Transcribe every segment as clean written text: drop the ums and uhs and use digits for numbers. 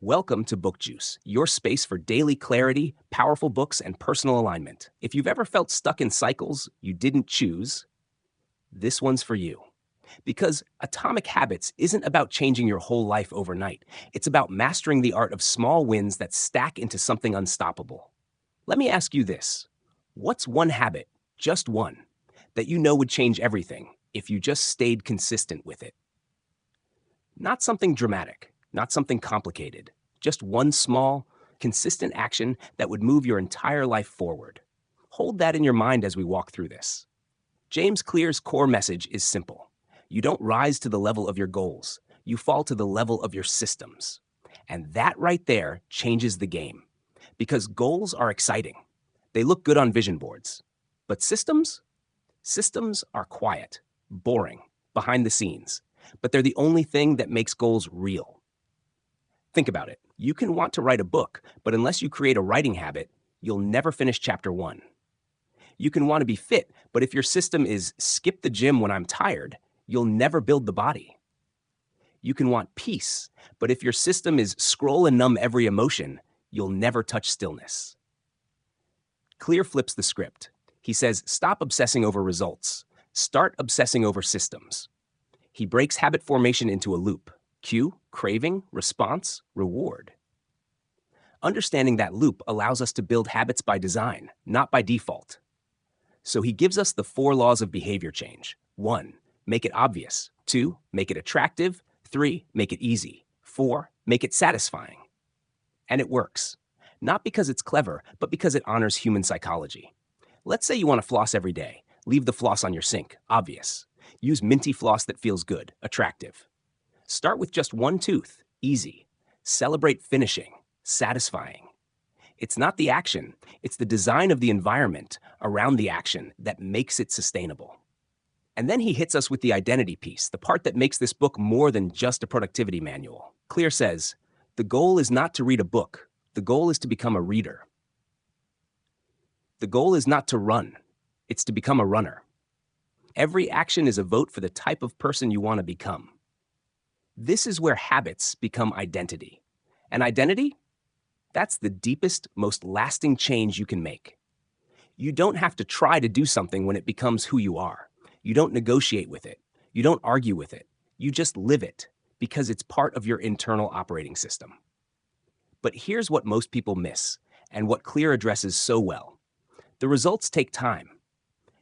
Welcome to BookJuice, your space for daily clarity, powerful books, and personal alignment. If you've ever felt stuck in cycles you didn't choose, this one's for you. Because Atomic Habits isn't about changing your whole life overnight. It's about mastering the art of small wins that stack into something unstoppable. Let me ask you this. What's one habit, just one, that you know would change everything if you just stayed consistent with it? Not something dramatic, not something complicated, just one small, consistent action that would move your entire life forward. Hold that in your mind as we walk through this. James Clear's core message is simple. You don't rise to the level of your goals, you fall to the level of your systems. And that right there changes the game. Because goals are exciting. They look good on vision boards. But systems? Systems are quiet, boring, behind the scenes. But they're the only thing that makes goals real. Think about it. You can want to write a book, but unless you create a writing habit, you'll never finish chapter 1. You can want to be fit, but if your system is skip the gym when I'm tired, you'll never build the body. You can want peace, but if your system is scroll and numb every emotion, you'll never touch stillness. Clear flips the script. He says, stop obsessing over results. Start obsessing over systems. He breaks habit formation into a loop. Cue, craving, response, reward. Understanding that loop allows us to build habits by design, not by default. So he gives us the 4 laws of behavior change. 1, make it obvious. 2, make it attractive. 3, make it easy. 4, make it satisfying. And it works. Not because it's clever, but because it honors human psychology. Let's say you want to floss every day. Leave the floss on your sink. Obvious. Use minty floss that feels good, attractive. Start with just 1 tooth, easy. Celebrate finishing, satisfying. It's not the action, it's the design of the environment around the action that makes it sustainable. And then he hits us with the identity piece, the part that makes this book more than just a productivity manual. Clear says, the goal is not to read a book, the goal is to become a reader. The goal is not to run, it's to become a runner. Every action is a vote for the type of person you want to become. This is where habits become identity. And identity? That's the deepest, most lasting change you can make. You don't have to try to do something when it becomes who you are. You don't negotiate with it. You don't argue with it. You just live it because it's part of your internal operating system. But here's what most people miss and what Clear addresses so well. The results take time.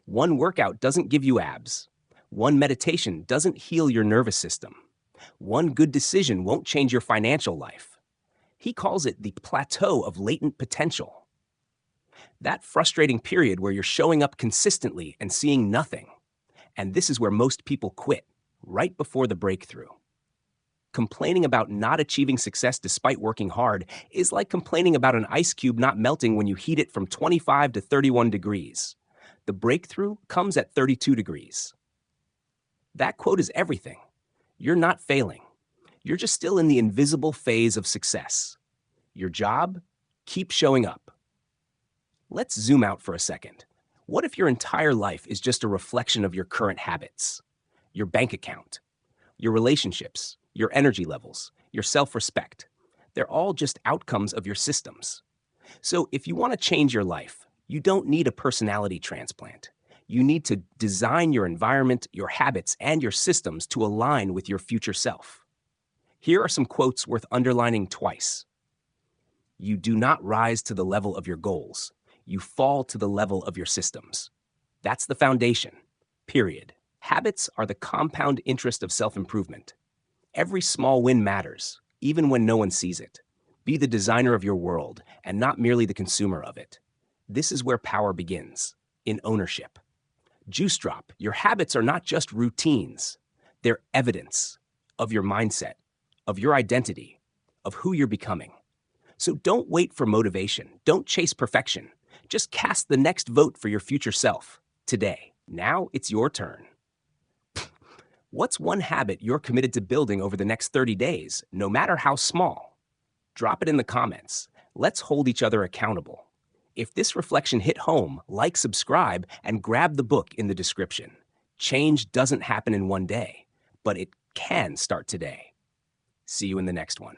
One workout doesn't give you abs. One meditation doesn't heal your nervous system. One good decision won't change your financial life. He calls it the plateau of latent potential. That frustrating period where you're showing up consistently and seeing nothing. And this is where most people quit, right before the breakthrough. Complaining about not achieving success despite working hard is like complaining about an ice cube not melting when you heat it from 25 to 31 degrees. The breakthrough comes at 32 degrees. That quote is everything. You're not failing. You're just still in the invisible phase of success. Your job? Keep showing up. Let's zoom out for a second. What if your entire life is just a reflection of your current habits? Your bank account, your relationships, your energy levels, your self-respect. They're all just outcomes of your systems. So if you want to change your life, you don't need a personality transplant. You need to design your environment, your habits, and your systems to align with your future self. Here are some quotes worth underlining twice. You do not rise to the level of your goals. You fall to the level of your systems. That's the foundation, period. Habits are the compound interest of self-improvement. Every small win matters, even when no one sees it. Be the designer of your world and not merely the consumer of it. This is where power begins, in ownership. Juice drop, your habits are not just routines. They're evidence of your mindset, of your identity, of who you're becoming. So don't wait for motivation. Don't chase perfection. Just cast the next vote for your future self today. Now it's your turn. What's one habit you're committed to building over the next 30 days, no matter how small? Drop it in the comments. Let's hold each other accountable. If this reflection hit home, like, subscribe, and grab the book in the description. Change doesn't happen in one day, but it can start today. See you in the next one.